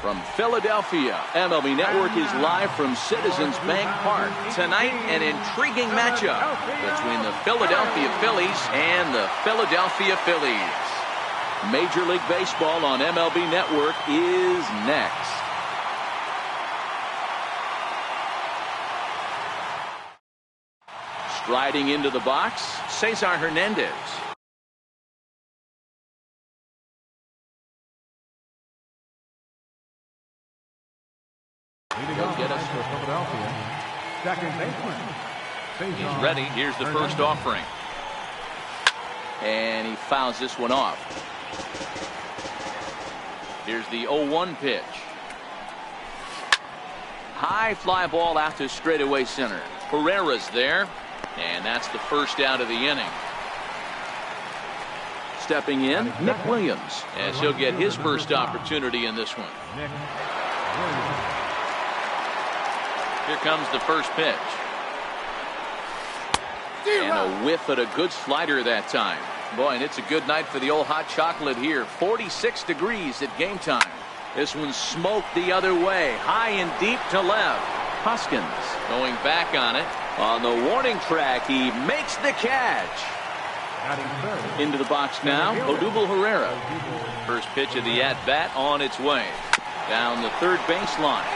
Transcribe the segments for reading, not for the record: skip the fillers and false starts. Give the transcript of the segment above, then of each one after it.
From Philadelphia, MLB Network is live from Citizens Bank Park. Tonight, an intriguing matchup between the Philadelphia Phillies and the Philadelphia Phillies. Major League Baseball on MLB Network is next. Striding into the box, Cesar Hernandez. He'll get us for Philadelphia. Second baseman. He's ready. Here's the first offering. And he fouls this one off. Here's the 0-1 pitch. High fly ball out to straightaway center. Herrera's there. And that's the first out of the inning. Stepping in, Nick Williams, as he'll get his first opportunity in this one. Here comes the first pitch. And a whiff at a good slider that time. Boy, and it's a good night for the old hot chocolate here. 46 degrees at game time. This one's smoked the other way. High and deep to left. Hoskins going back on it. On the warning track, he makes the catch. Into the box now, Odubel Herrera. First pitch of the at-bat on its way. Down the third baseline.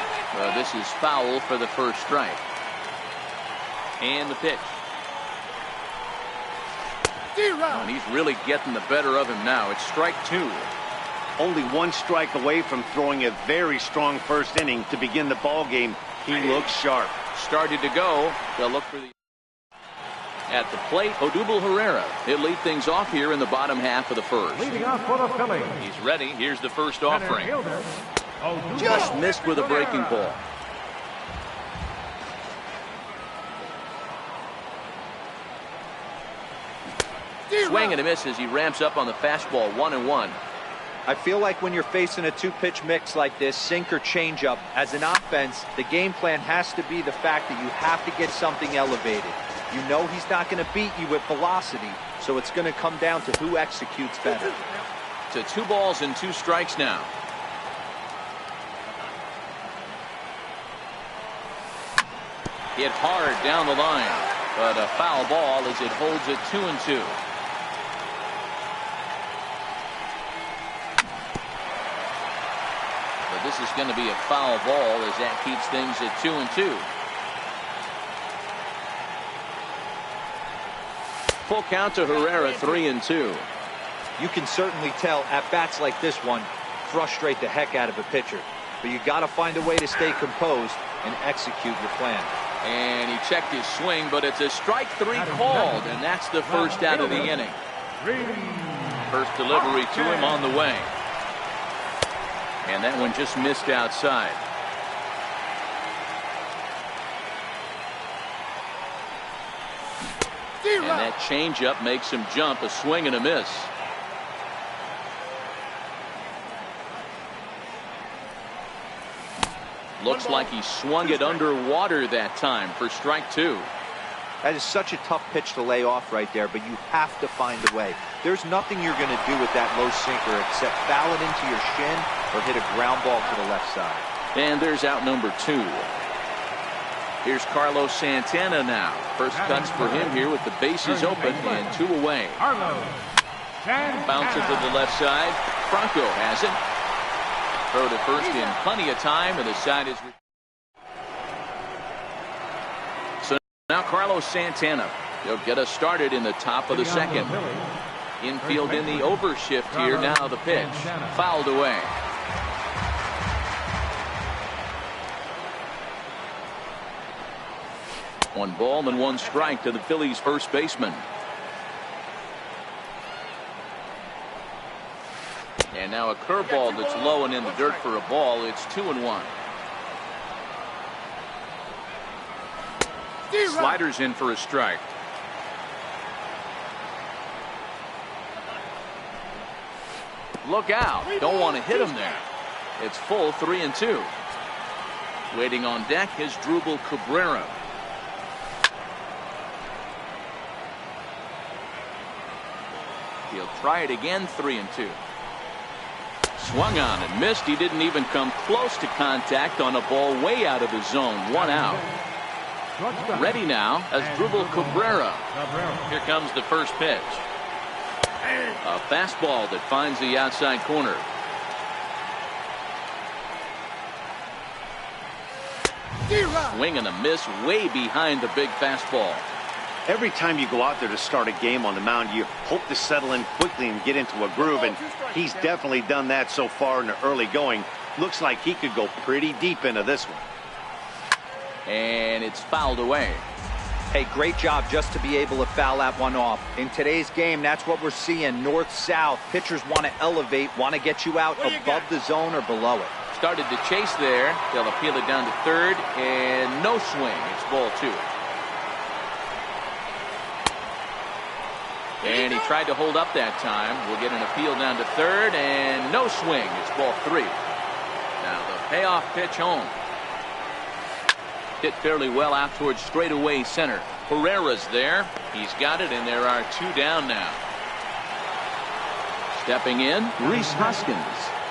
This is foul for the first strike. And the pitch. And he's really getting the better of him now. It's strike two. Only one strike away from throwing a very strong first inning to begin the ball game. He looks sharp. Started to go. They'll look for the... At the plate, Odubel Herrera. He'll lead things off here in the bottom half of the first. Leading off for the Phillies. He's ready. Here's the first offering. Just missed with a breaking ball. Swing and a miss as he ramps up on the fastball. 1-1. I feel like when you're facing a two-pitch mix like this, sink or changeup, as an offense, the game plan has to be the fact that you have to get something elevated. You know he's not going to beat you with velocity, so it's going to come down to who executes better. To 2 balls and 2 strikes now. Hit hard down the line, but a foul ball as it holds it 2-2. But this is going to be a foul ball as that keeps things at 2-2. Full count to Herrera, 3-2. You can certainly tell at bats like this one frustrate the heck out of a pitcher, but you got to find a way to stay composed and execute your plan. And he checked his swing, but it's a strike 3 called, and that's the first out of the inning. First delivery to him on the way. And that one just missed outside. And that changeup makes him jump. A swing and a miss. Looks like he swung it underwater that time for strike 2. That is such a tough pitch to lay off right there, but you have to find a way. There's nothing you're going to do with that low sinker except foul it into your shin or hit a ground ball to the left side. And there's out number 2. Here's Carlos Santana now. First cuts for him here with the bases open and 2 away. Bouncer to the left side. Franco has it. Throw to first in plenty of time, and the side is... So now Carlos Santana. He'll get us started in the top of the second. Infield in the overshift here. Now the pitch. Fouled away. One ball and 1 strike to the Phillies' first baseman. And now a curveball that's low and in the dirt for a ball. It's 2-1. Sliders in for a strike. Look out. Don't want to hit him there. It's full 3-2. Waiting on deck is Drupal Cabrera. He'll try it again. 3-2. Swung on and missed. He didn't even come close to contact on a ball way out of the zone. 1 out. Ready now as Dribble Cabrera. Here comes the first pitch. A fastball that finds the outside corner. Swing and a miss way behind the big fastball. Every time you go out there to start a game on the mound, you hope to settle in quickly and get into a groove, and he's definitely done that so far in the early going. Looks like he could go pretty deep into this one. And it's fouled away. Hey, great job just to be able to foul that one off. In today's game, that's what we're seeing. North-south. Pitchers want to elevate, want to get you out above the zone or below it. Started to chase there. They'll appeal it down to third, and no swing. It's ball 2. And he tried to hold up that time. We'll get an appeal down to third, and no swing. It's ball 3. Now the payoff pitch home. Hit fairly well out towards straightaway center. Herrera's there. He's got it, and there are 2 down now. Stepping in, Rhys Hoskins.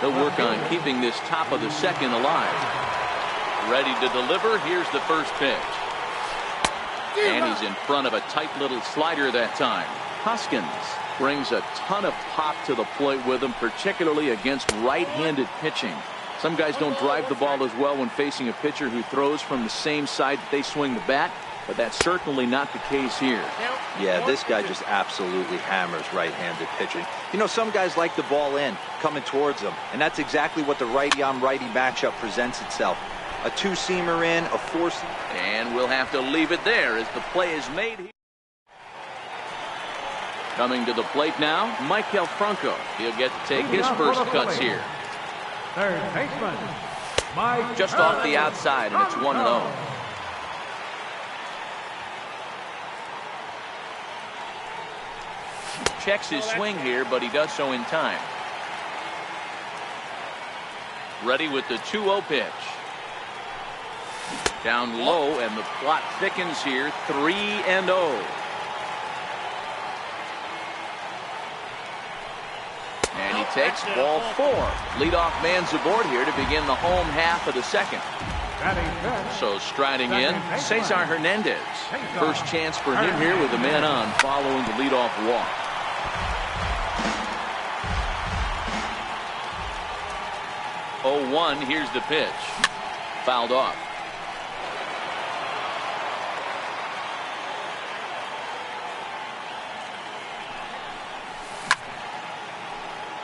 He'll work on keeping this top of the second alive. Ready to deliver. Here's the first pitch. And he's in front of a tight little slider that time. Hoskins brings a ton of pop to the plate with him, particularly against right-handed pitching. Some guys don't drive the ball as well when facing a pitcher who throws from the same side that they swing the bat, but that's certainly not the case here. Yeah, this guy just absolutely hammers right-handed pitching. You know, some guys like the ball in, coming towards them, and that's exactly what the righty-on-righty matchup presents itself. A 2-seamer in, a 4-seamer. And we'll have to leave it there as the play is made here. Coming to the plate now, Michael Franco. He'll get to take his first cuts here. Third baseman, Mike. Just off the outside, and it's 1-0. Checks his swing here, but he does so in time. Ready with the 2-0 pitch. Down low, and the plot thickens here. 3-0. And he takes ball 4. Leadoff man's aboard here to begin the home half of the second. So striding in, Cesar Hernandez. First chance for him here with a man on following the leadoff walk. Oh, 1, here's the pitch. Fouled off.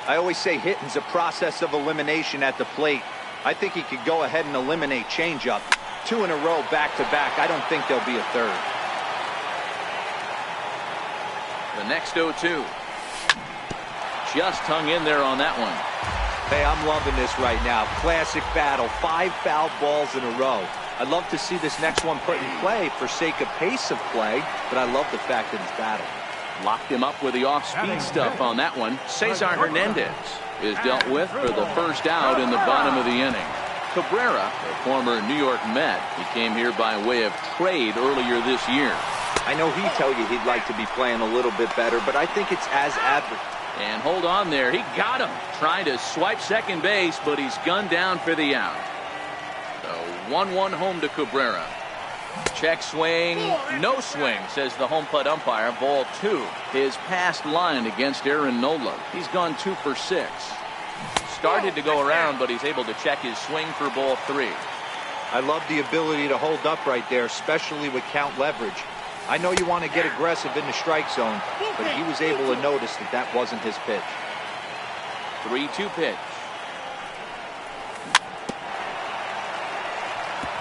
I always say hitting's a process of elimination at the plate. I think he could go ahead and eliminate changeup. 2 in a row back-to-back. I don't think there'll be a third. The next 0-2. Just hung in there on that one. Hey, I'm loving this right now. Classic battle. 5 foul balls in a row. I'd love to see this next one put in play for sake of pace of play, but I love the fact that he's battling. Locked him up with the off-speed stuff on that one. Cesar Hernandez is dealt with for the first out in the bottom of the inning. Cabrera, a former New York Met, he came here by way of trade earlier this year. I know he'd tell you he'd like to be playing a little bit better, but I think it's as advertised. And hold on there. He got him. Trying to swipe second base, but he's gunned down for the out. So 1-1 home to Cabrera. Check swing. No swing, says the home plate umpire. Ball 2. His past line against Aaron Nola. He's gone 2 for 6. Started to go around, but he's able to check his swing for ball 3. I love the ability to hold up right there, especially with count leverage. I know you want to get aggressive in the strike zone, but he was able to notice that that wasn't his pitch. 3-2 pitch.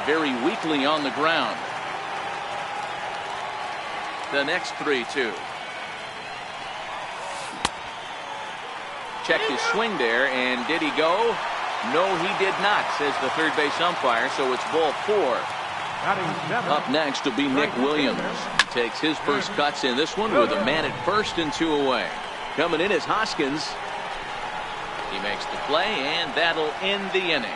Very weakly on the ground. The next 3-2. Checked his swing there, and did he go? No, he did not, says the third base umpire, so it's ball 4. Up next will be Nick Williams. He takes his first cuts in this one with a man at first and 2 away. Coming in is Hoskins. He makes the play, and that'll end the inning.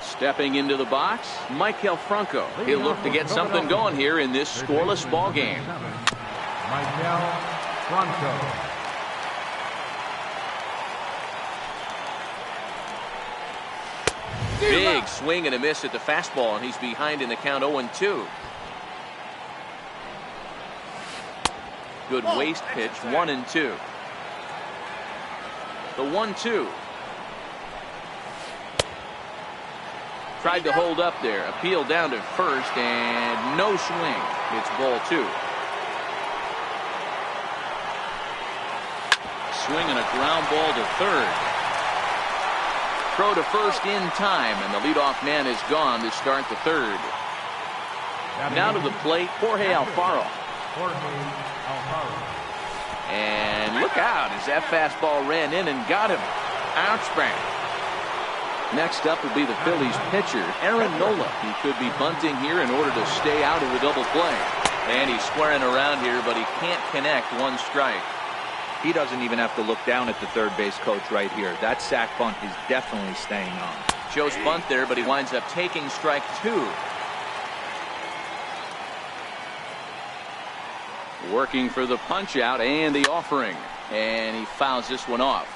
Stepping into the box, Michael Franco. He'll look to get something going here in this scoreless ball game. Michael Franco. Big swing and a miss at the fastball, and he's behind in the count 0-2. Good waist pitch, 1-2. The 1-2. Tried to hold up there. Appeal down to first, and no swing. It's ball 2. Swing and a ground ball to third. Throw to first in time, and the leadoff man is gone to start the third. Now to the plate, Jorge Alfaro. And look out as that fastball ran in and got him. Outsprang. Next up will be the Phillies pitcher, Aaron Nola. He could be bunting here in order to stay out of the double play. And he's squaring around here, but he can't connect. 1 strike. He doesn't even have to look down at the third base coach right here. That sac bunt is definitely staying on. Shows bunt there, but he winds up taking strike 2. Working for the punch out and the offering. And he fouls this one off.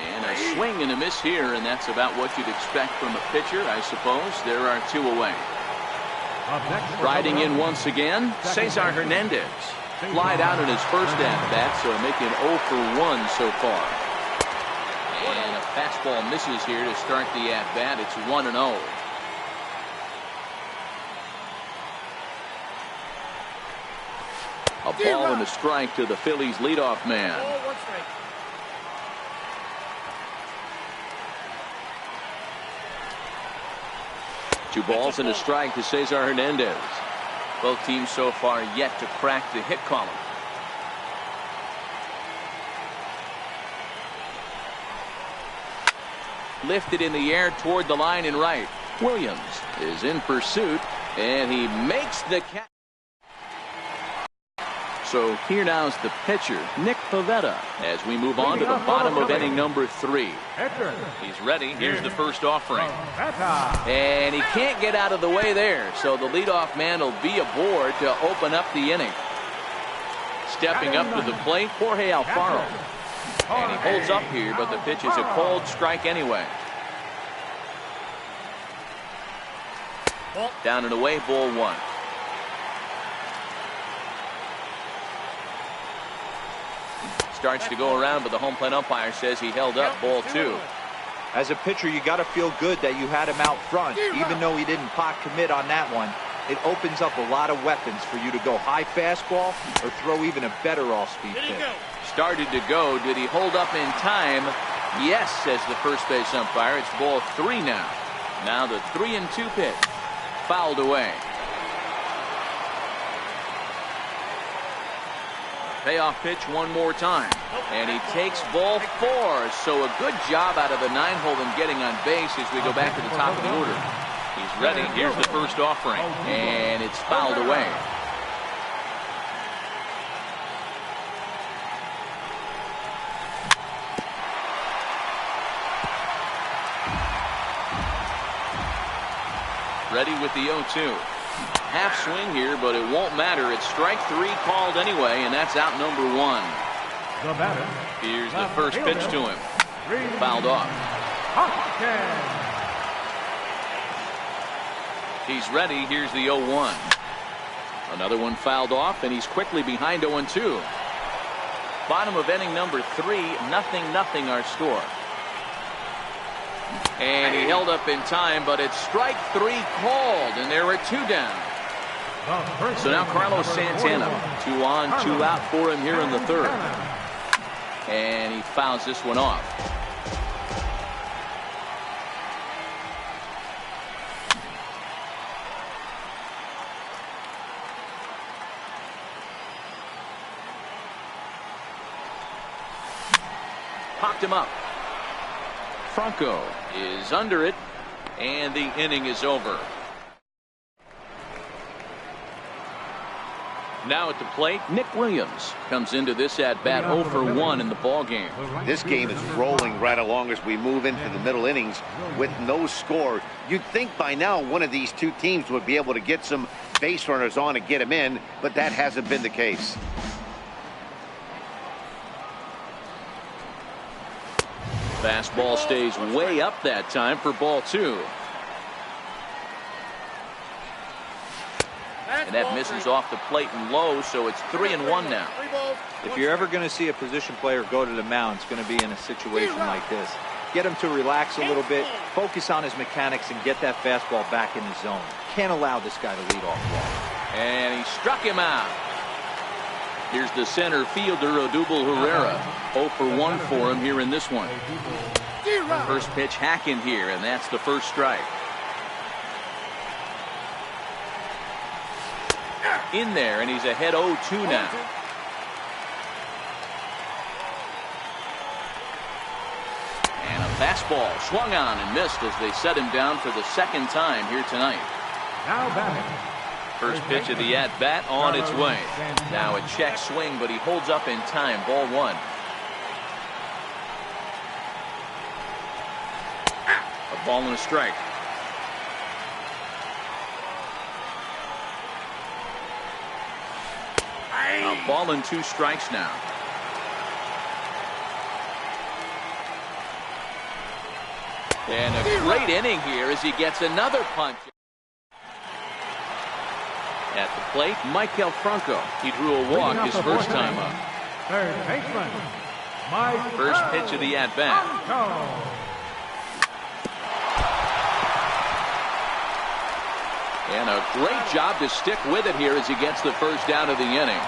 And a swing and a miss here, and that's about what you'd expect from a pitcher, I suppose. There are 2 away. Riding in once again, Cesar Hernandez. Flied out in his first at-bat, so making 0 for 1 so far. And a fastball misses here to start the at-bat. It's 1-0. A ball and a strike to the Phillies leadoff man. 2 balls and a strike to Cesar Hernandez. Both teams so far yet to crack the hit column. Lifted in the air toward the line and right. Williams is in pursuit, and he makes the catch. So here now is the pitcher, Nick Pivetta, as we move on to the bottom of inning number 3. He's ready. Here's the first offering. And he can't get out of the way there, so the leadoff man will be aboard to open up the inning. Stepping up to the plate, Jorge Alfaro. And he holds up here, but the pitch is a cold strike anyway. Down and away, ball 1. Starts to go around, but the home plate umpire says he held up, ball 2. As a pitcher, you got to feel good that you had him out front, even though he didn't pot commit on that one. It opens up a lot of weapons for you to go high fastball or throw even a better off-speed pitch. Started to go. Did he hold up in time? Yes, says the first base umpire. It's ball 3 now. Now the 3-2 pitch. Fouled away. Payoff pitch one more time. And he takes ball 4. So a good job out of the 9-hole in getting on base as we go back to the top of the order. He's ready. Here's the first offering. And it's fouled away. Ready with the 0-2. Half swing here, but it won't matter. It's strike 3 called anyway, and that's out number 1. Here's the first pitch to him. Fouled off. He's ready. Here's the 0-1. Another one fouled off, and he's quickly behind 0-2. Bottom of inning number 3, 0-0 our score. And he held up in time, but it's strike 3 called, and there are 2 down. So now Carlos Santana, 2 on, 2 out for him here in the 3rd. And he fouls this one off. Popped him up. Franco is under it, and the inning is over. Now at the plate, Nick Williams comes into this at-bat 0 for 1 in the ballgame. This game is rolling right along as we move into the middle innings with no score. You'd think by now one of these 2 teams would be able to get some base runners on and get them in, but that hasn't been the case. 2 2. Fastball stays way up that time for ball 2. And that misses off the plate and low, so it's 3-1 now. If you're ever going to see a position player go to the mound, it's going to be in a situation like this. Get him to relax a little bit, focus on his mechanics, and get that fastball back in the zone. Can't allow this guy to lead off ball. And he struck him out. Here's the center fielder, Odubel Herrera. 0 for 1 for him here in this one. First pitch hacking here, and that's the first strike. In there, and he's ahead 0-2 now. And a fastball swung on and missed as they set him down for the second time here tonight. Now batting. First pitch of the at-bat on its way. Now a check swing, but he holds up in time. Ball 1. A ball and a strike. A ball and 2 strikes now. And a great inning here as he gets another punch. At the plate, Michael Franco. He drew a walk his first time up. Third baseman, Mike. First pitch of the at-bat. And a great job to stick with it here as he gets the first out of the inning.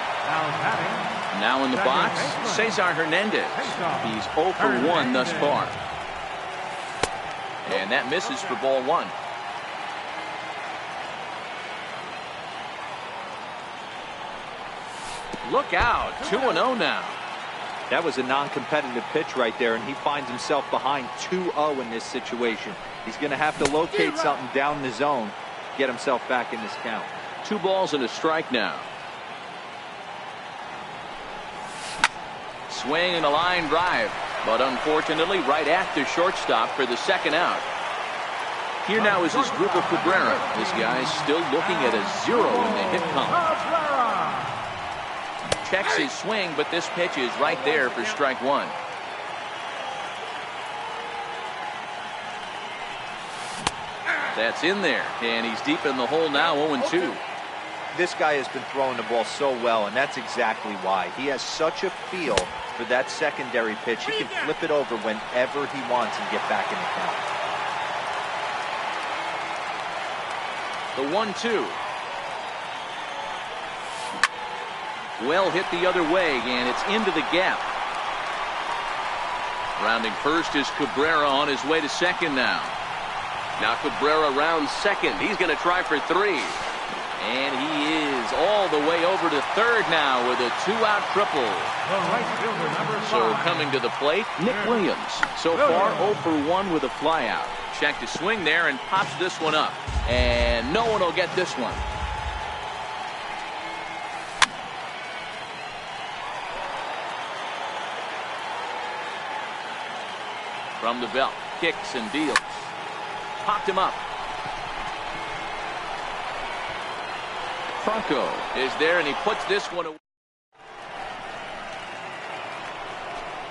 Now in the box, Cesar Hernandez. He's 0 for 1 thus far. And that misses for ball 1. Look out, 2-0 now. That was a non-competitive pitch right there, and he finds himself behind 2-0 in this situation. He's going to have to locate something down the zone, get himself back in this count. 2 balls and a strike now. Swing and a line drive, but unfortunately right at the shortstop for the second out. Here now is his Grupo Cabrera. This guy's still looking at a 0 in the hit column. Checks his swing, but this pitch is right there for strike 1. That's in there, and he's deep in the hole now, 0-2. This guy has been throwing the ball so well, and that's exactly why. He has such a feel for that secondary pitch. He can flip it over whenever he wants and get back in the count. The 1-2. Well hit the other way, and it's into the gap. Rounding first is Cabrera on his way to second now. Now Cabrera rounds second. He's going to try for 3. And he is all the way over to third now with a 2-out triple. So coming to the plate, Nick Williams. So far 0 for 1 with a flyout. Check to swing there and pops this one up. And no one will get this one. From the belt, kicks and deals. Popped him up. Franco is there, and he puts this one away.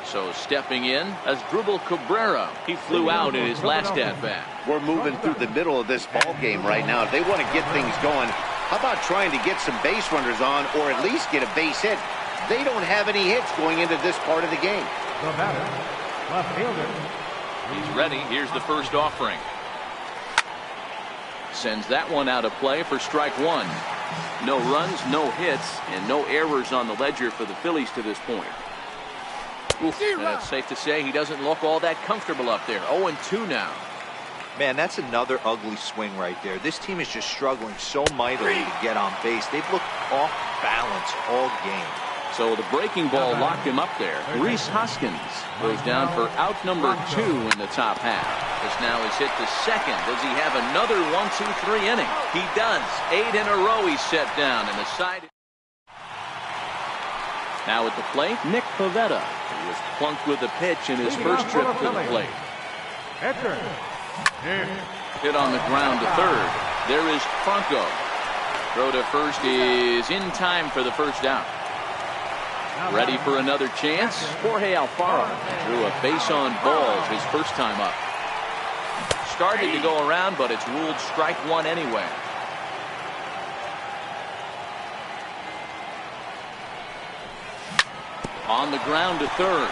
So stepping in as Asdrubal Cabrera. He flew out in his last at-bat. We're moving through the middle of this ball game right now. If they want to get things going, how about trying to get some base runners on, or at least get a base hit? They don't have any hits going into this part of the game. The batter, left fielder. He's ready. Here's the first offering. Sends that one out of play for strike 1. No runs, no hits, and no errors on the ledger for the Phillies to this point. Oof, it's safe to say he doesn't look all that comfortable up there. 0-2 now. Man, that's another ugly swing right there. This team is just struggling so mightily to get on base. They've looked off balance all game. So the breaking ball locked him up there. Rhys Hoskins goes down for out number 2 in the top half. This now is hit to second. Does he have another 1-2-3 inning? He does. 8 in a row he's set down, and the side. Now at the plate, Nick Pivetta, who was plunked with a pitch in his first trip to the plate. Hit on the ground to third. There is Franco. Throw to first is in time for the first out. Ready for another chance? Jorge Alfaro drew a base on balls his first time up. Started to go around, but it's ruled strike one anyway. On the ground to third.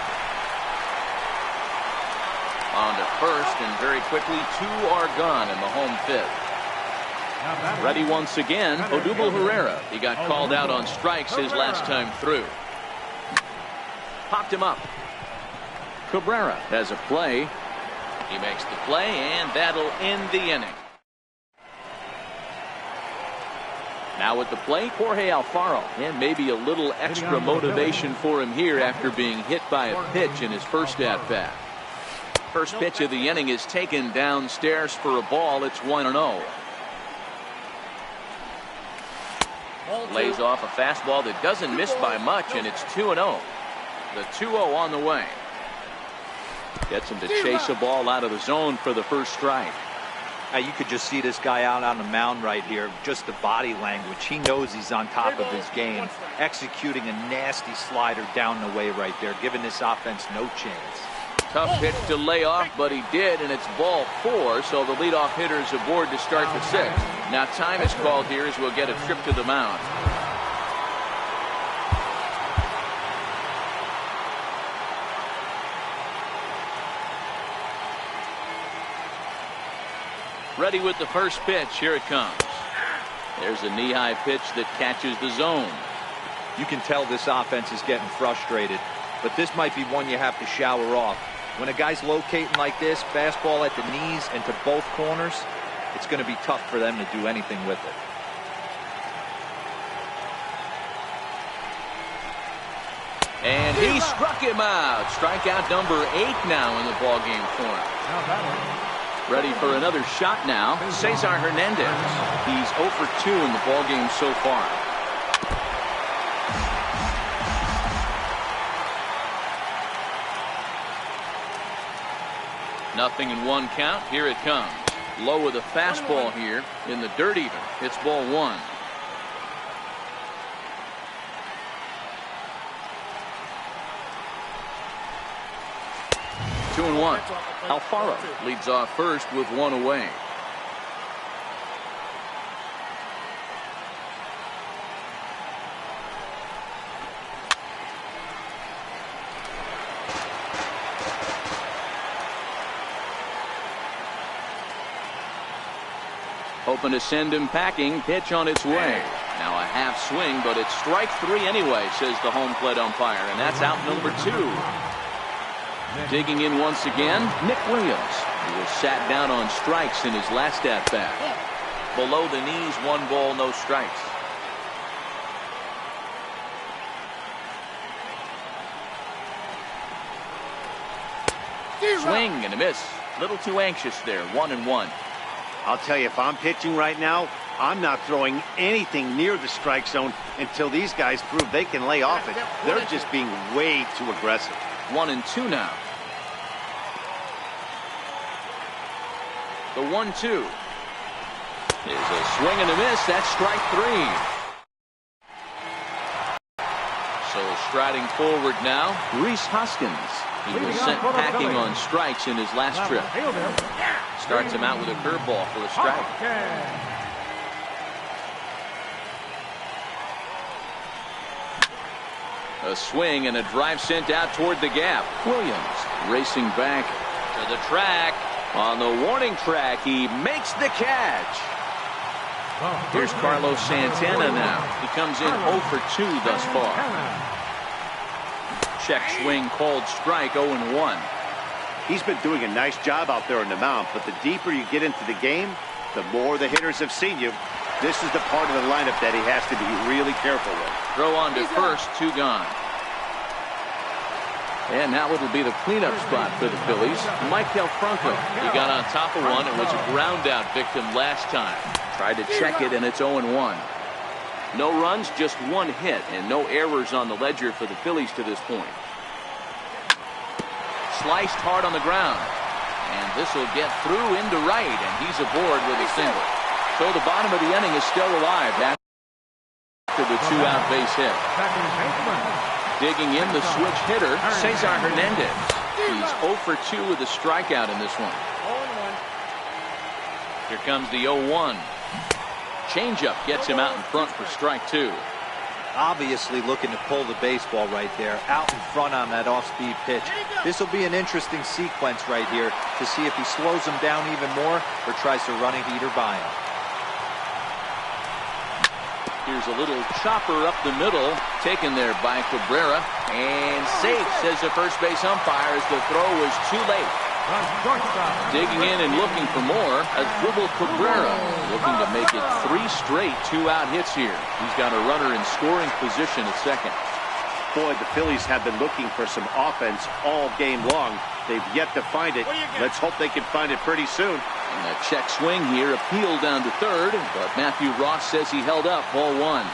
On to first, and very quickly two are gone in the home fifth. Ready once again, Odubel Herrera. He got called out on strikes his last time through. Popped him up. Cabrera has a play. He makes the play, and that'll end the inning. Now at the plate, Jorge Alfaro, and maybe a little extra motivation for him here after being hit by a pitch in his first at-bat. First pitch of the inning is taken downstairs for a ball. It's 1-0. Lays off a fastball that doesn't miss by much, and it's 2-0. The 2-0 on the way. Gets him to chase a ball out of the zone for the first strike. Now you could just see this guy out on the mound right here. Just the body language. He knows he's on top of his game. Executing a nasty slider down the way right there, giving this offense no chance. Tough pitch to lay off, but he did, and it's ball 4, so the leadoff hitter is aboard to start the 6th. Now time is called here as we'll get a trip to the mound. Ready with the first pitch. Here it comes. There's a knee-high pitch that catches the zone. You can tell this offense is getting frustrated, but this might be one you have to shower off. When a guy's locating like this, fastball at the knees and to both corners, it's going to be tough for them to do anything with it. And he struck him out. Strikeout number 8 now in the ballgame for him. Ready for another shot now, Cesar Hernandez. He's 0 for 2 in the ballgame so far. Nothing in 1 count. Here it comes. Low with a fastball here in the dirt even. It's ball 1. Two and 1. Alfaro leads off first with 1 away. Hoping to send him packing. Pitch on its way. Now a half swing, but it's strike 3 anyway, says the home plate umpire, and that's out number 2. Digging in once again, Nick Williams, who was sat down on strikes in his last at-bat. Below the knees, 1 ball, no strikes. Swing and a miss. Little too anxious there. 1-1. I'll tell you, if I'm pitching right now, I'm not throwing anything near the strike zone until these guys prove they can lay off it. They're just being way too aggressive. 1-2 now. The 1-2 is a swing and a miss. That's strike 3. So striding forward now, Rhys Hoskins. He was sent packing on strikes in his last trip. Starts him out with a curveball for a strike. A swing and a drive sent out toward the gap. Williams racing back to the track. On the warning track, he makes the catch. Here's Carlos Santana now. He comes in 0 for 2 thus far. Check swing called strike, 0-1. He's been doing a nice job out there on the mound, but the deeper you get into the game, the more the hitters have seen you. This is the part of the lineup that he has to be really careful with. Throw on to first, 2 gone. And now it'll be the cleanup spot for the Phillies. Michael Franco. He got on top of one and was a ground out victim last time. Tried to check it, and it's 0-1. No runs, just 1 hit, and no errors on the ledger for the Phillies to this point. Sliced hard on the ground. And this will get through into right, and he's aboard with a single. So the bottom of the inning is still alive after the 2-out base hit. Digging in the switch hitter, Cesar Hernandez. He's 0 for 2 with a strikeout in this one. Here comes the 0-1. Changeup gets him out in front for strike 2. Obviously looking to pull the baseball right there, out in front on that off-speed pitch. This will be an interesting sequence right here to see if he slows him down even more or tries to run a heater by him. Here's a little chopper up the middle, taken there by Cabrera, and safe, says the first base umpire, as the throw was too late. Digging in and looking for more, Asdrubal Cabrera, looking to make it 3 straight 2-out hits here. He's got a runner in scoring position at second. Boy, the Phillies have been looking for some offense all game long. They've yet to find it. Let's hope they can find it pretty soon. And a check swing here, appealed down to third, but Matthew Ross says he held up, ball 1.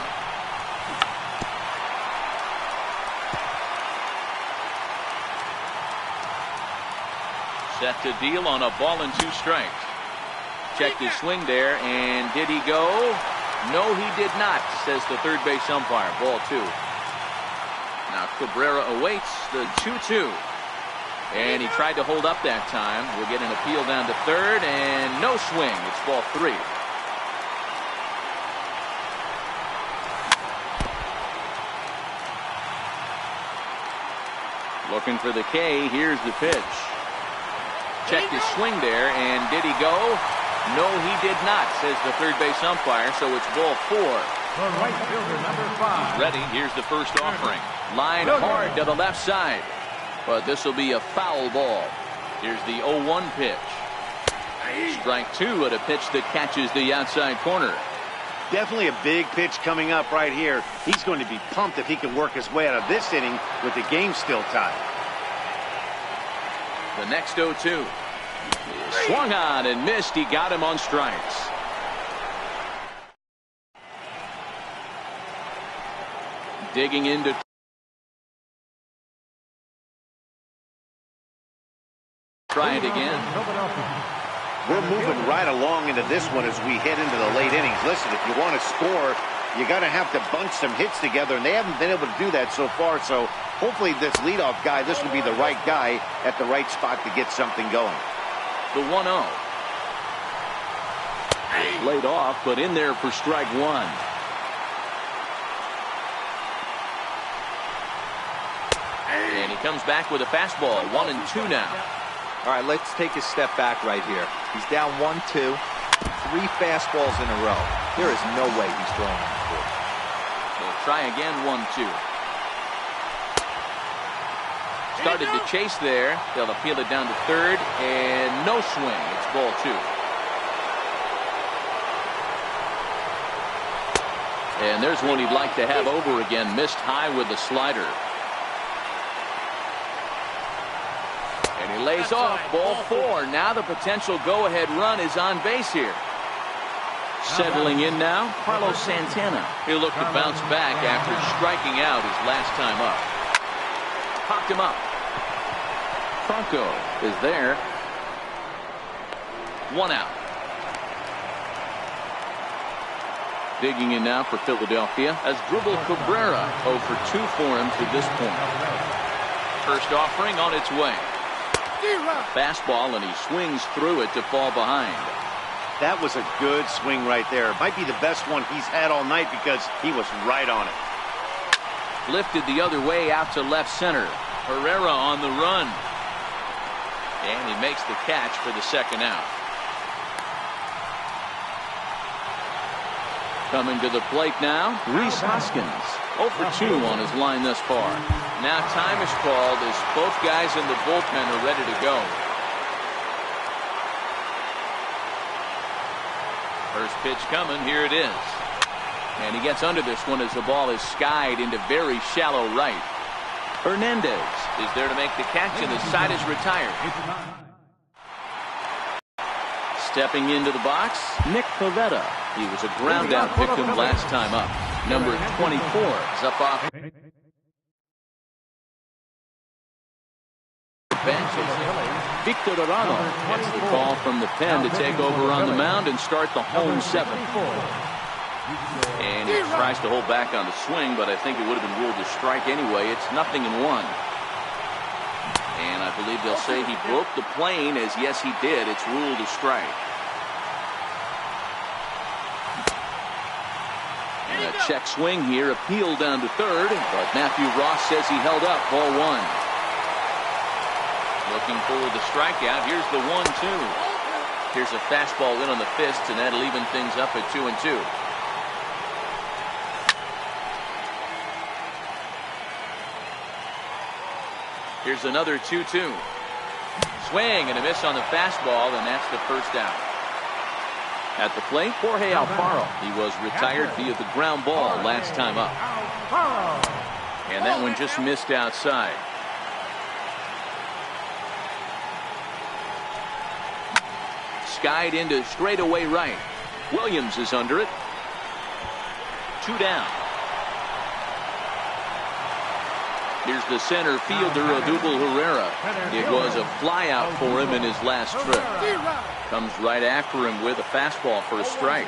Set to deal on a ball and 2 strikes. Checked his swing there, and did he go? No, he did not, says the third base umpire, ball 2. Now Cabrera awaits the 2-2. And he tried to hold up that time. We'll get an appeal down to third, and no swing. It's ball 3. Looking for the K. Here's the pitch. Checked his swing there, and did he go? No, he did not, says the third base umpire, so it's ball 4. The right fielder, number 5. Ready. Here's the first offering. Line hard to the left side. But this will be a foul ball. Here's the 0-1 pitch. Strike 2 at a pitch that catches the outside corner. Definitely a big pitch coming up right here. He's going to be pumped if he can work his way out of this inning with the game still tied. The next 0-2. Swung on and missed. He got him on strikes. Digging into try it again. We're moving right along into this one as we head into the late innings. Listen, if you want to score, you got to have to bunch some hits together, and they haven't been able to do that so far. So hopefully this leadoff guy, this will be the right guy at the right spot to get something going. The 1-0. Laid off, but in there for strike 1. And he comes back with a fastball. 1-2 now. All right, let's take a step back right here. He's down 1-2, 3 fastballs in a row. There is no way he's throwing on the board. They'll try again, 1-2. Started to chase there. They'll appeal it down to third, and no swing. It's ball 2. And there's one he'd like to have over again. Missed high with the slider. And he lays off, ball 4. Now the potential go-ahead run is on base here. Settling in now, Carlos Santana. He'll look to bounce back after striking out his last time up. Popped him up. Franco is there. 1 out. Digging in now for Philadelphia as Asdrubal Cabrera 0 for 2 for him to this point. First offering on its way. Fastball, and he swings through it to fall behind. That was a good swing right there. Might be the best one he's had all night because he was right on it. Lifted the other way out to left center. Herrera on the run. And he makes the catch for the second out. Coming to the plate now, Rhys Hoskins. 0 for 2 on his line thus far. Now time is called as both guys in the bullpen are ready to go. First pitch coming, here it is. And he gets under this one as the ball is skied into very shallow right. Hernandez is there to make the catch, and the side is retired. Stepping into the box, Nick Pivetta. He was a ground out victim last time up. Number 24 is up off bench. Victor Arano gets the call from the pen to take over on the mound and start the home 7. And he tries to hold back on the swing, but I think it would have been ruled a strike anyway. It's 0-1. And I believe they'll say he broke the plane, as yes he did. It's ruled a strike. And a check swing here, appeal down to third, but Matthew Ross says he held up. Ball 1. Looking for the strikeout. Here's the 1-2. Here's a fastball in on the fist, and that'll even things up at 2-2. Here's another 2-2. Swing and a miss on the fastball, and that's the first out. At the plate, Jorge Alfaro. He was retired via the ground ball last time up. And that one just missed outside. Skied into straightaway right. Williams is under it. 2 down. Here's the center fielder, Odubel Herrera. It was a flyout for him in his last trip. Comes right after him with a fastball for a strike.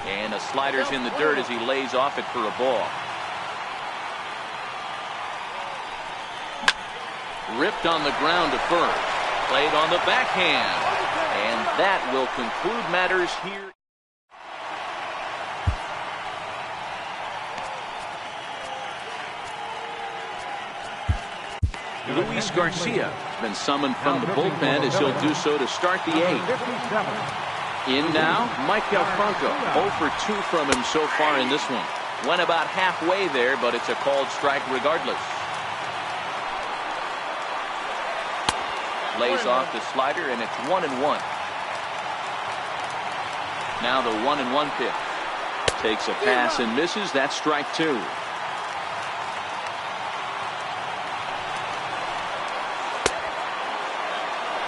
And a slider's in the dirt as he lays off it for a ball. Ripped on the ground to first. Played on the backhand. And that will conclude matters here. Luis Garcia has been summoned from the bullpen as he'll do so to start the 8th. In now, Michael Franco. 0 for 2 from him so far in this one. Went about halfway there, but it's a called strike regardless. Lays off the slider, and it's 1-1. Now the 1-1 pitch. Takes a pass and misses. That's strike 2.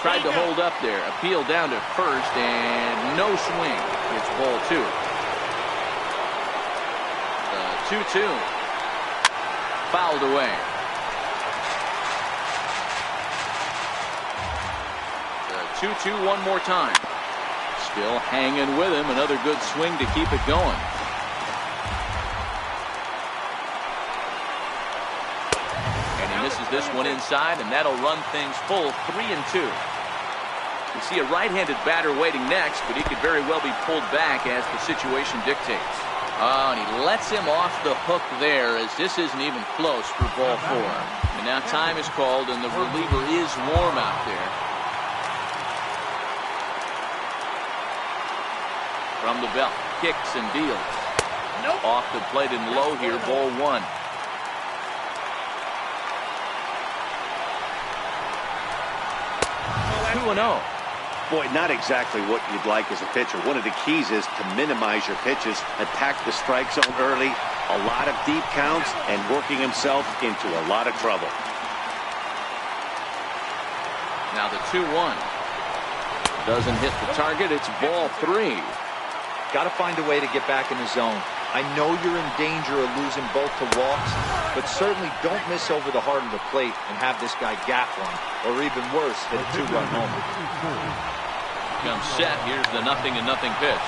Tried to hold up there. Appeal down to first, and no swing. It's ball 2. The 2-2. Fouled away. The 2-2 one more time. Still hanging with him. Another good swing to keep it going. And he misses this one inside, and that'll run things full 3-2. You see a right-handed batter waiting next, but he could very well be pulled back as the situation dictates. Oh, and he lets him off the hook there, as this isn't even close for ball 4. And now time is called, and the reliever is warm out there. From the belt, kicks and deals. Off the plate and low here, ball 1. Boy, not exactly what you'd like as a pitcher. One of the keys is to minimize your pitches, attack the strike zone early, a lot of deep counts, and working himself into a lot of trouble. Now the 2-1. Doesn't hit the target. It's ball 3. Got to find a way to get back in the zone. I know you're in danger of losing both to walks, but certainly don't miss over the heart of the plate and have this guy gap one, or even worse, hit a 2-run homer. Comes set. Here's the 0-0 pitch.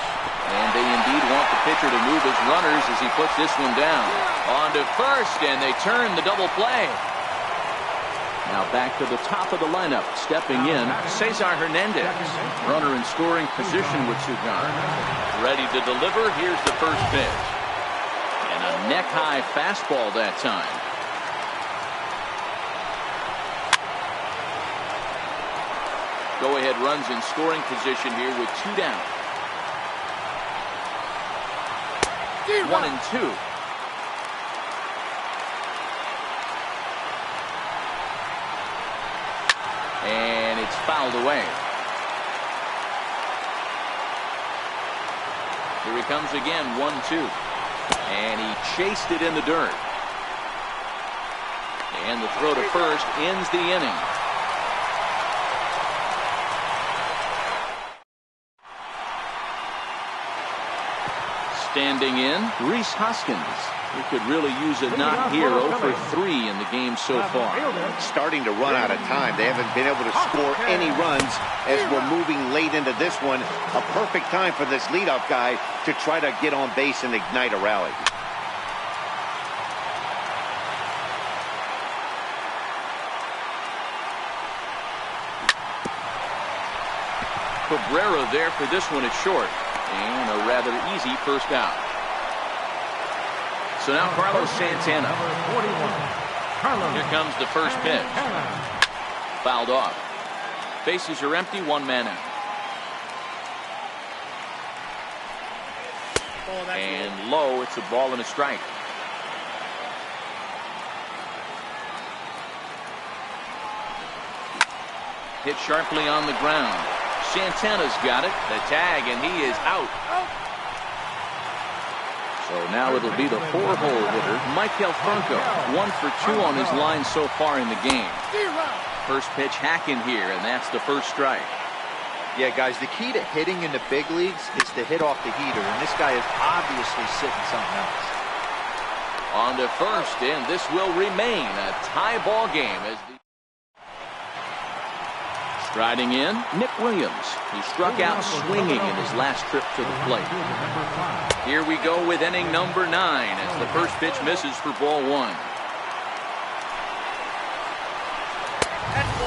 And they indeed want the pitcher to move his runners as he puts this one down. On to first, and they turn the double play. Now back to the top of the lineup. Stepping in, Cesar Hernandez. Runner in scoring position with Sugar. Ready to deliver. Here's the first pitch. And a neck-high fastball that time. Go-ahead runs in scoring position here with 2 down. 1-2. And it's fouled away. Here he comes again, 1-2. And he chased it in the dirt. And the throw to first ends the inning. Standing in, Reese Hoskins. He could really use a knock here. 0 for 3 in the game so far. Starting to run out of time. They haven't been able to score any runs as we're moving late into this one. A perfect time for this leadoff guy to try to get on base and ignite a rally. Cabrera there for this one at short. And a rather easy first out. So now Carlos Santana. Here comes the first pitch. Fouled off. Bases are empty, 1 man out. And low, it's a ball and a strike. Hit sharply on the ground. Santana's got it. The tag, and he is out. So now it'll be the 4-hole hitter, Michael Franco. 1 for 2 on his line so far in the game. First pitch hacking here, and that's the first strike. Yeah, guys, the key to hitting in the big leagues is to hit off the heater, and this guy is obviously sitting something else. On to first, and this will remain a tie ball game as the striding in, Nick Williams. He struck out swinging in his last trip to the plate. Here we go with inning number 9 as the first pitch misses for ball 1.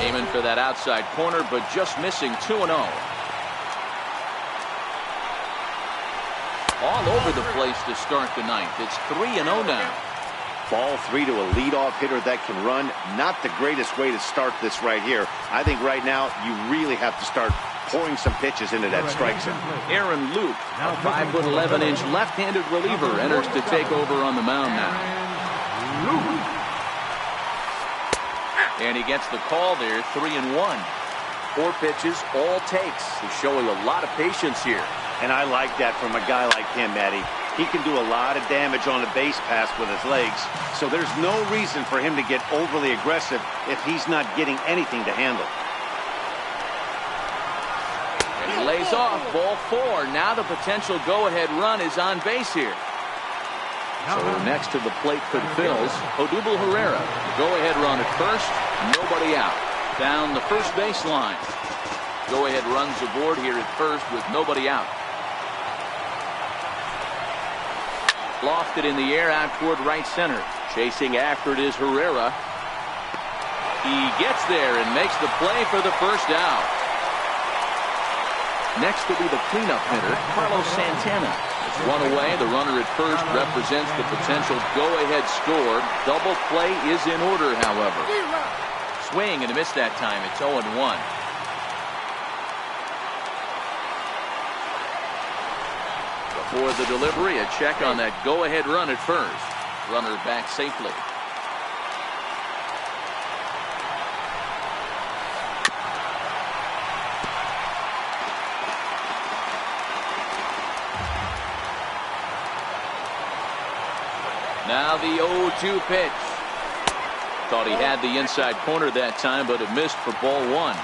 Aiming for that outside corner, but just missing 2-0. All over the place to start the 9th. It's 3-0 now. Ball 3 to a leadoff hitter that can run. Not the greatest way to start this right here. I think right now you really have to start pouring some pitches into that strike zone. Aaron Luke, a 5'11" left-handed reliever, enters to take over on the mound now. And he gets the call there, 3-1. 4 pitches, all takes. He's showing a lot of patience here. And I like that from a guy like him, Matty. He can do a lot of damage on a base pass with his legs, so there's no reason for him to get overly aggressive if he's not getting anything to handle. And he lays off, ball 4. Now the potential go-ahead run is on base here. So next to the plate for the Phils, Odubel Herrera. Go-ahead run at first, nobody out. Down the first baseline. Go-ahead runs aboard here at first with nobody out. Lofted in the air out toward right center. Chasing after it is Herrera. He gets there and makes the play for the first out. Next will be the cleanup hitter, Carlos Santana. It's run away. The runner at first represents the potential go-ahead score. Double play is in order, however. Swing and a miss that time. It's 0-1. For the delivery, a check on that go-ahead run at first. Runner back safely. Now the 0-2 pitch. Thought he had the inside corner that time, but it missed for ball 1.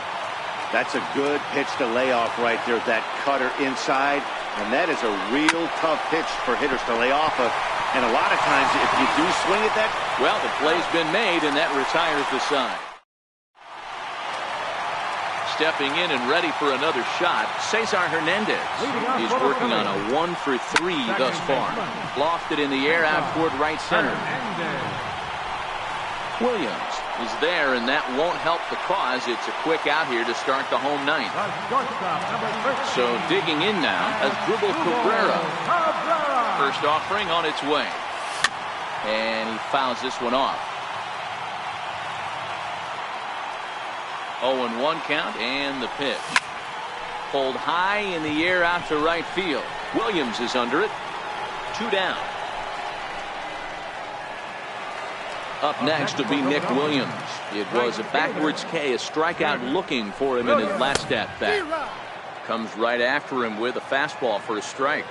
That's a good pitch to lay off right there. That cutter inside. And that is a real tough pitch for hitters to lay off of. And a lot of times, if you do swing at that, well, the play's been made, and that retires the side. Stepping in and ready for another shot, Cesar Hernandez. He's working on a 1 for 3 thus far. Lofted in the air out toward right center. Williams is there, and that won't help the cause. It's a quick out here to start the home 9th. So digging in now as Odubel Cabrera. First offering on its way. And he fouls this one off. 0-1 count, and the pitch. Pulled high in the air out to right field. Williams is under it. 2 down. Up next will be Nick Williams. It was a backwards K, a strikeout looking for him in his last at-bat. Comes right after him with a fastball for a strike.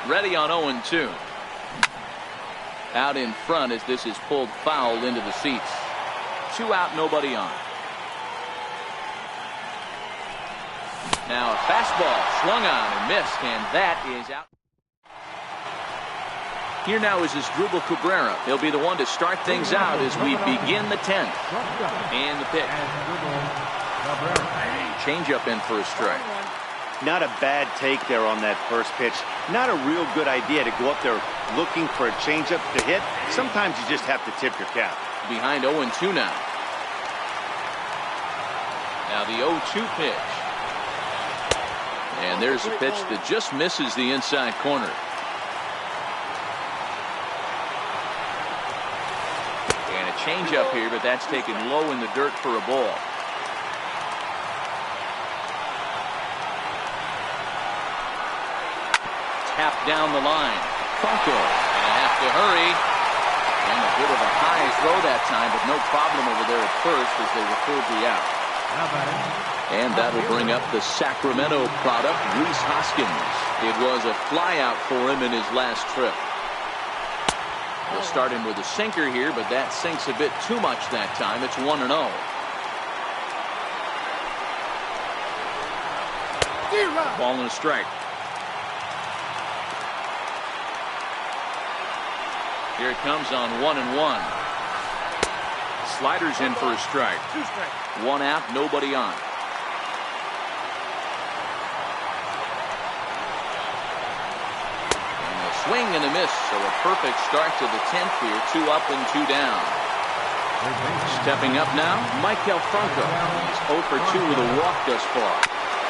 Ready on 0-2. Out in front as this is pulled foul into the seats. 2 out, nobody on. Now a fastball swung on and missed, and that is out. Here now is Asdrubal Cabrera. He'll be the one to start things out as we begin the 10th. And the pitch. Changeup in for a strike. Not a bad take there on that first pitch. Not a real good idea to go up there looking for a changeup to hit. Sometimes you just have to tip your cap. Behind 0-2 now. Now the 0-2 pitch. And there's a pitch that just misses the inside corner. And a changeup here, but that's taken low in the dirt for a ball. Tapped down the line. Franco. And have to hurry. And a bit of a high throw that time, but no problem over there at first as they record the out. And that'll bring up the Sacramento product, Rhys Hoskins. It was a flyout for him in his last trip. We'll start him with a sinker here, but that sinks a bit too much that time. It's 1-0. Ball and a strike. Here it comes on 1-1. Sliders in for a strike. 1 out, nobody on. And a swing and a miss, so a perfect start to the 10th here. 2 up and 2 down. Stepping up now, Maikel Franco. He's 0 for 2 with a walk thus far.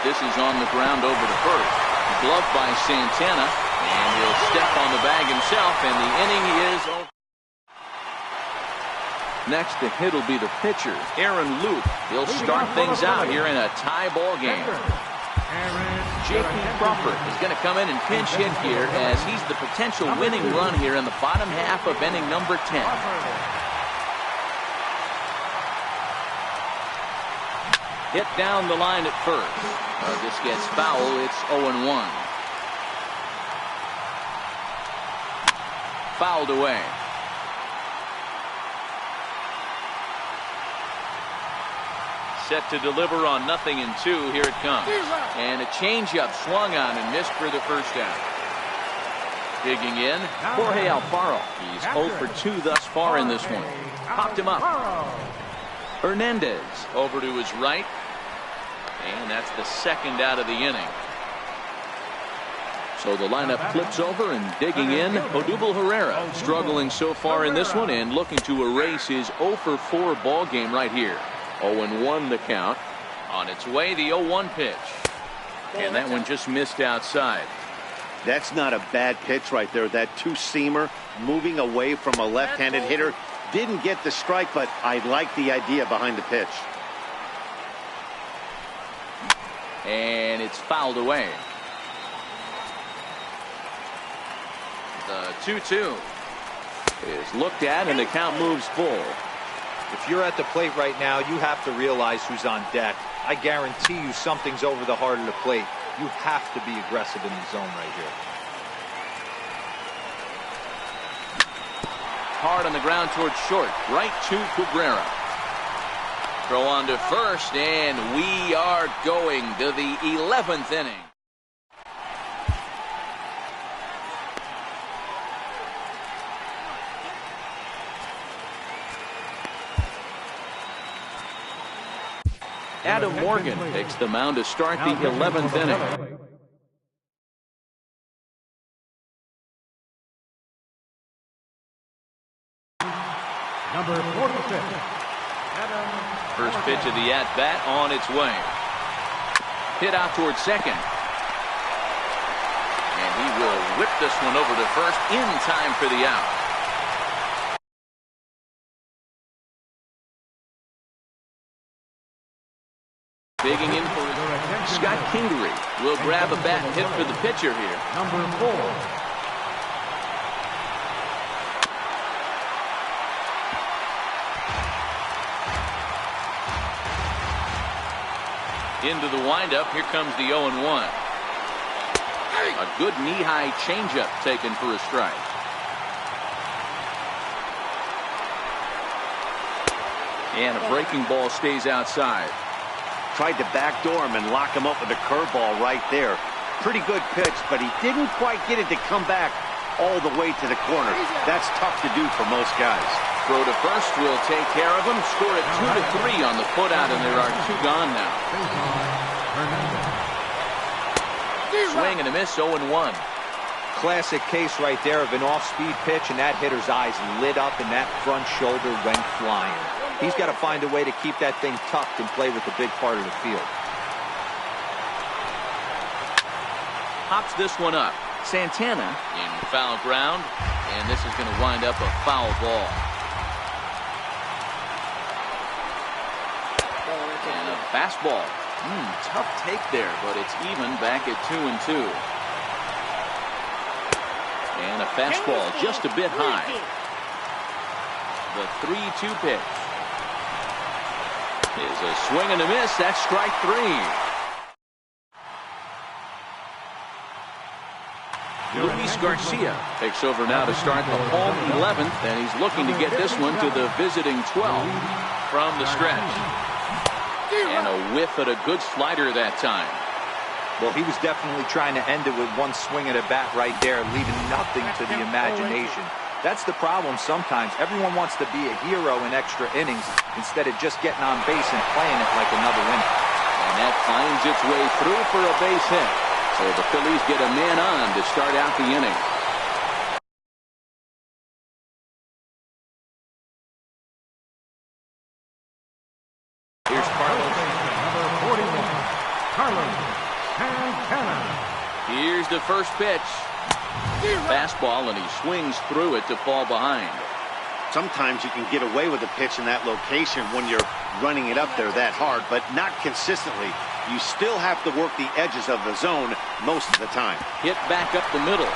This is on the ground over to first. Gloved by Santana. And he'll step on the bag himself, and the inning is over. Next to hit will be the pitcher, Aaron Luke. He'll start things out here in a tie ball game. J.P. Crawford is going to come in and pinch hit here as he's the potential winning run here in the bottom half of inning number 10. Hit down the line at first. This gets foul. It's 0-1. Fouled away. Set to deliver on 0-2. Here it comes. And a changeup swung on and missed for the first out. Digging in, Jorge Alfaro. He's 0 for 2 thus far in this one. Popped him up. Hernandez over to his right. And that's the second out of the inning. So the lineup flips over, and digging in, Odubel Herrera, struggling so far in this one and looking to erase his 0 for 4 ball game right here. 0-1 the count. On its way, the 0-1 pitch. And that one just missed outside. That's not a bad pitch right there. That two-seamer moving away from a left-handed hitter. Didn't get the strike, but I like the idea behind the pitch. And it's fouled away. The 2-2 is looked at, and the count moves full. If you're at the plate right now, you have to realize who's on deck. I guarantee you something's over the heart of the plate. You have to be aggressive in the zone right here. Hard on the ground towards short. Right to Cabrera. Throw on to first, and we are going to the 11th inning. Adam Morgan takes the mound to start the 11th inning. Number 46. First pitch of the at-bat on its way. Hit out towards second. And he will whip this one over to first in time for the out. Digging in for Scott Kingery. Will grab a bat and hit for the pitcher here. Number 4. Into the windup. Here comes the 0-1. A good knee-high changeup taken for a strike. 2 And a breaking ball stays outside. Tried to backdoor him and lock him up with a curveball right there. Pretty good pitch, but he didn't quite get it to come back all the way to the corner. That's tough to do for most guys. Throw to first will take care of him. Score at 2-3 on the putout, and there are 2 gone now. Swing and a miss, 0-1. Classic case right there of an off-speed pitch, and that hitter's eyes lit up and that front shoulder went flying. He's got to find a way to keep that thing tucked and play with the big part of the field. Hops this one up. Santana in foul ground, and this is going to wind up a foul ball. And a fastball. Tough take there, but it's even back at 2-2. And a fastball just a bit high. The 3-2 pitch is a swing and a miss. That's strike 3. Luis Garcia takes over now to start the home 11th, and he's looking to get this one to the visiting 12th from the stretch. And a whiff at a good slider that time. Well, he was definitely trying to end it with one swing at a bat right there, leaving nothing to the imagination. That's the problem sometimes. Everyone wants to be a hero in extra innings instead of just getting on base and playing it like another inning. And that finds its way through for a base hit. So the Phillies get a man on to start out the inning. Here's Carlos. Number 41, Carlos Santana. Here's the first pitch. Fastball, and he swings through it to fall behind. Sometimes you can get away with a pitch in that location when you're running it up there that hard, but not consistently. You still have to work the edges of the zone most of the time. Hit back up the middle.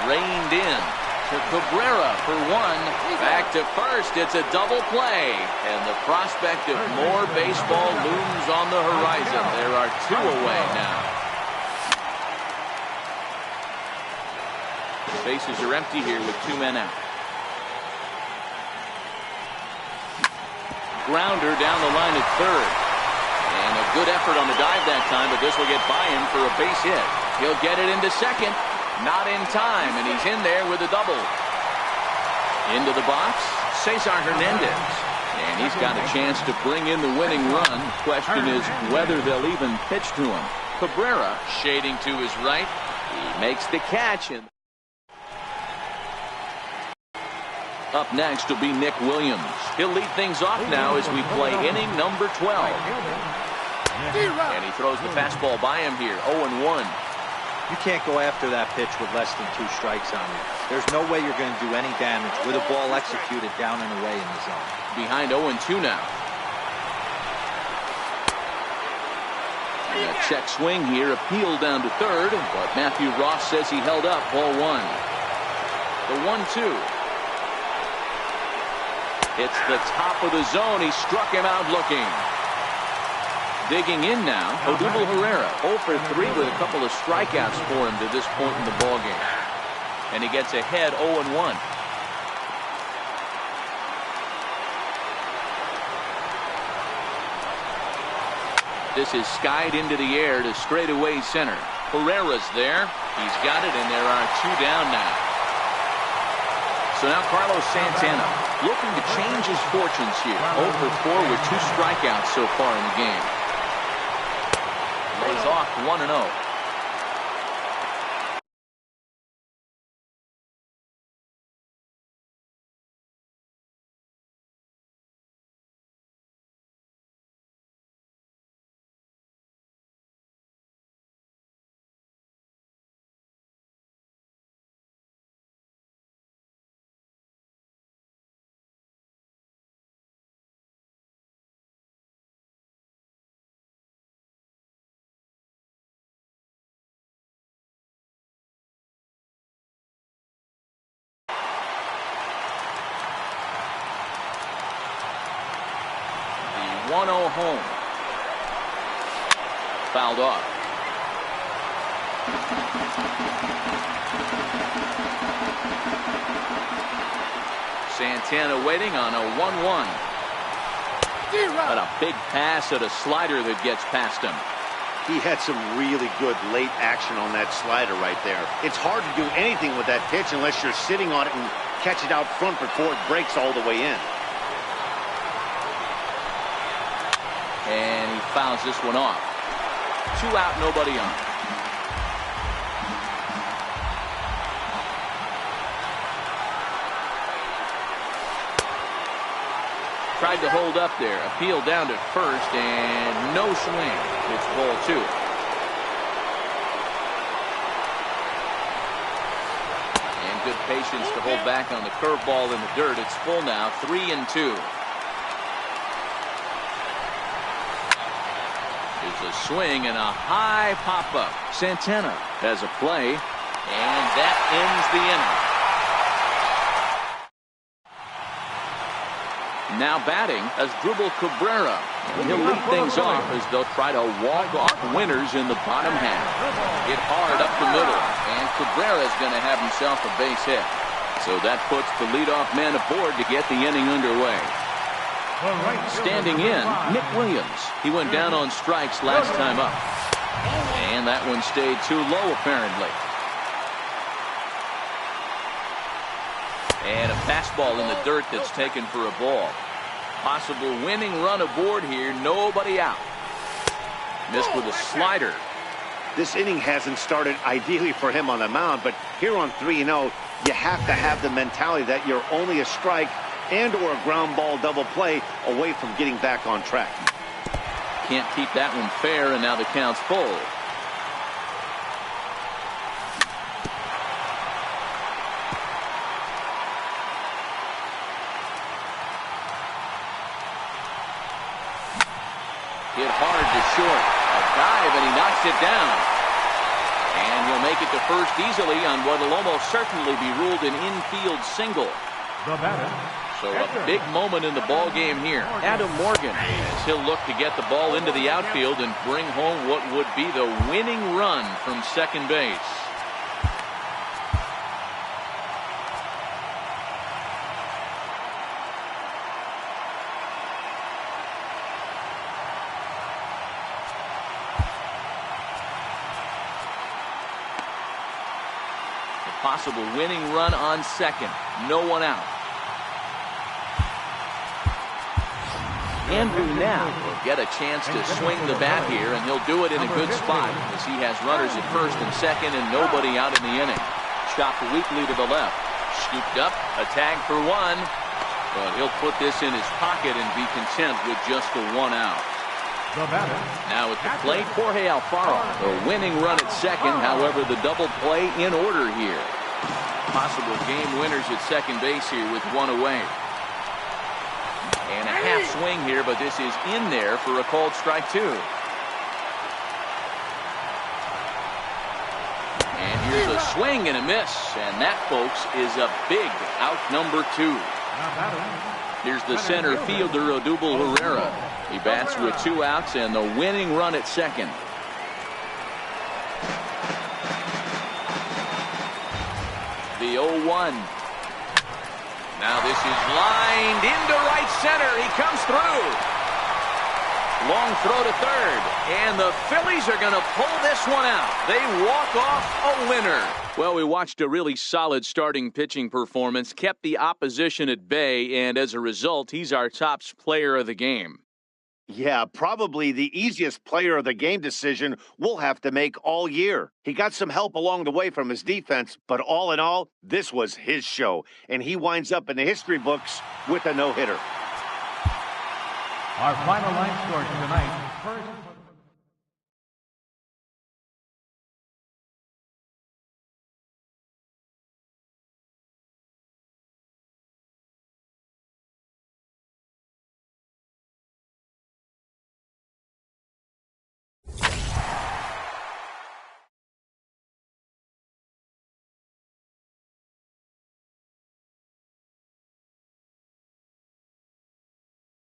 Reined in to Cabrera for 1. Back to first. It's a double play. And the prospect of more baseball looms on the horizon. There are 2 away now. Bases are empty here with 2 men out. Grounder down the line at third. And a good effort on the dive that time, but this will get by him for a base hit. He'll get it into second. Not in time, and he's in there with a double. Into the box, Cesar Hernandez. And he's got a chance to bring in the winning run. Question is whether they'll even pitch to him. Cabrera shading to his right. He makes the catch. And up next will be Nick Williams. He'll lead things off now as we play inning number 12. And he throws the fastball by him here, 0-1. You can't go after that pitch with less than 2 strikes on you. There's no way you're going to do any damage with a ball executed down and away in the zone. Behind 0-2 now. And a check swing here, appealed down to third, but Matthew Ross says he held up, ball 1. The 1-2. It's the top of the zone. He struck him out looking. Digging in now, Odubel Herrera, 0 for 3 with a couple of strikeouts for him to this point in the ballgame. And he gets ahead 0-1. This is skied into the air to straightaway center. Herrera's there. He's got it, and there are 2 down now. So now Carlos Santana looking to change his fortunes here. 0 for 4 with 2 strikeouts so far in the game. Lays off 1-0. The 1-0 home. Fouled off. Santana waiting on a 1-1. But a big pass at a slider that gets past him. He had some really good late action on that slider right there. It's hard to do anything with that pitch unless you're sitting on it and catch it out front before it breaks all the way in. And he fouls this one off. 2 out, nobody on. Tried to hold up there. Appeal down to first and no swing. It's ball 2. And good patience to hold back on the curveball in the dirt. It's full now, 3-2. There's a swing and a high pop-up. Santana has a play, and that ends the inning. Now batting as Drupal Cabrera. And he'll lead things off as they'll try to walk off winners in the bottom half. Hit hard up the middle, and Cabrera's going to have himself a base hit. So that puts the leadoff man aboard to get the inning underway. Standing in, Nick Williams. He went down on strikes last time up. And that one stayed too low, apparently. And a fastball in the dirt that's taken for a ball. Possible winning run aboard here. Nobody out. Missed with a slider. This inning hasn't started ideally for him on the mound, but here on 3-0, you have to have the mentality that you're only a strike and or a ground ball double play away from getting back on track. Can't keep that one fair, and now the count's full. Hit hard to short. A dive, and he knocks it down. And he'll make it to first easily on what will almost certainly be ruled an infield single. The batter. So a big moment in the ball game here. Adam Morgan, as he'll look to get the ball into the outfield and bring home what would be the winning run from second base. The possible winning run on second. No one out. Andrew now will get a chance to swing the bat here, and he'll do it in a good spot as he has runners at first and second and nobody out in the inning. Chopped weakly to the left. Scooped up, a tag for one, but he'll put this in his pocket and be content with just the 1 out. Now at the plate, Jorge Alfaro. The winning run at second, however, the double play in order here. Possible game winners at second base here with 1 away. And a half swing here, but this is in there for a called strike 2. And here's a swing and a miss. And that, folks, is a big out number 2. Here's the center fielder, Odubel Herrera. He bats with 2 outs and the winning run at second. The 0-1. Now this is lined into right center. He comes through. Long throw to third. And the Phillies are going to pull this one out. They walk off a winner. Well, we watched a really solid starting pitching performance, kept the opposition at bay, and as a result, he's our top player of the game. Yeah, probably the easiest player of the game decision we'll have to make all year. He got some help along the way from his defense, but all in all, this was his show, and he winds up in the history books with a no-hitter. Our final line score tonight, first